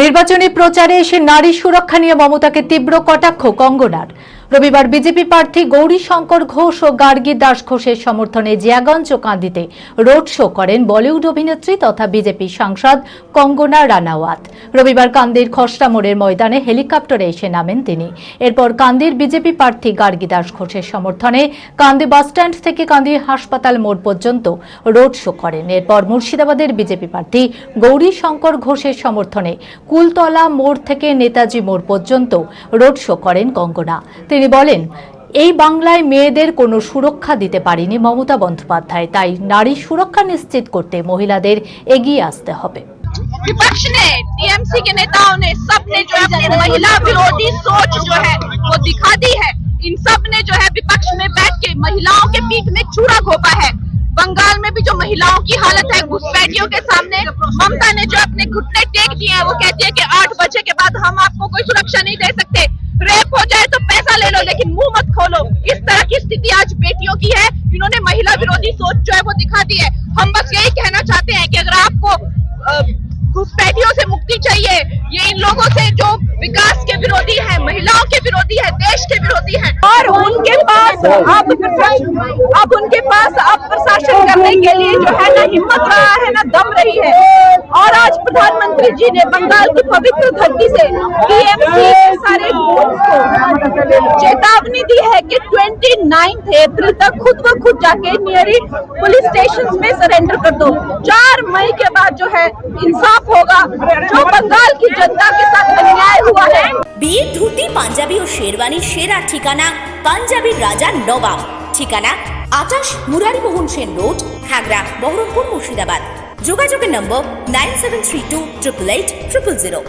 নির্বাচনী প্রচারে এসে নারী সুরক্ষা নিয়ে মমতাকে তীব্র কটাক্ষ কঙ্গনার। রবিবার বিজেপি প্রার্থী গৌরীশঙ্কর ঘোষ ও গার্গী দাস ঘোষের সমর্থনে জিয়াগঞ্জ ও কান্দিতে রোড শো করেন বলিউড অভিনেত্রী তথা বিজেপি সাংসদ কঙ্গনা রানাওয়াত। রবিবার কান্দির খসড়া মোড়ের ময়দানে হেলিকপ্টারে এসে নামেন তিনি। এরপর কান্দির বিজেপি প্রার্থী গার্গী দাস ঘোষের সমর্থনে কান্দি বাসস্ট্যান্ড থেকে কান্দি হাসপাতাল মোড় পর্যন্ত রোড শো করেন। এরপর মুর্শিদাবাদের বিজেপি প্রার্থী গৌরীশঙ্কর ঘোষের সমর্থনে কুলতলা মোড় থেকে নেতাজি মোড় পর্যন্ত রোড শো করেন কঙ্গনা। তিনি বলেন, এই বাংলায় মেয়েদের কোনো সুরক্ষা দিতে পারেনি মমতা বন্দ্যোপাধ্যায়, তাই নারী সুরক্ষা নিশ্চিত করতে মহিলাদের এগিয়ে আসতে হবে। विपक्ष ने, टीएमसी के नेताओं ने, सबने जो अपनी महिला विरोधी सोच जो है वो दिखा दी है। इन सब ने जो है विपक्ष में बैठ के महिलाओं के पीठ में चूड़ा घोंपा है। बंगाल में भी जो महिलाओं की हालत है, घुसपैठियों के सामने ममता ने जो अपने घुटने टेक दिए हैं, वो कहती है कि 8 बजे के बाद हम आपको कोई सुरक्षा नहीं दे सकते, रेप हो जाए तो पैसा ले लो लेकिन मुंह मत खोलो। इस तरह की स्थिति आज बेटियों की है। इन्होंने महिला विरोधी सोच जो है वो दिखा दी है। हम बस यही कहना चाहते हैं कि अगर आपको घुसपैठियों से मुक्ति चाहिए, ये इन लोगों से जो विकास के विरोधी है, महिलाओं के विरोधी है, देश के विरोधी है, और उनके पास अब प्रशासन करने के लिए जो है ना हिम्मत रहा है ना दम रही है। और आज प्रधानमंत्री जी ने बंगाल की पवित्र धरती से टीएमसी के सारे ग्रुप्स को चेतावनी दी है कि 29 अप्रैल तक खुद ब खुद जाके नियरी पुलिस स्टेशन में सरेंडर कर दो। 4 मई के बाद जो है इंसाफ होगा। जो बंगाल की जनता के साथ अन्याय हुआ है। বিয়ের ধুতি, পাঞ্জাবি ও শেরওয়ানি সেরা ঠিকানা পাঞ্জাবির রাজা নবাব। ঠিকানা 28 মুরারি মোহন সেন রোড, খাগড়া, বহরমপুর, মুর্শিদাবাদ। যোগাযোগের নম্বর 9732 888 000।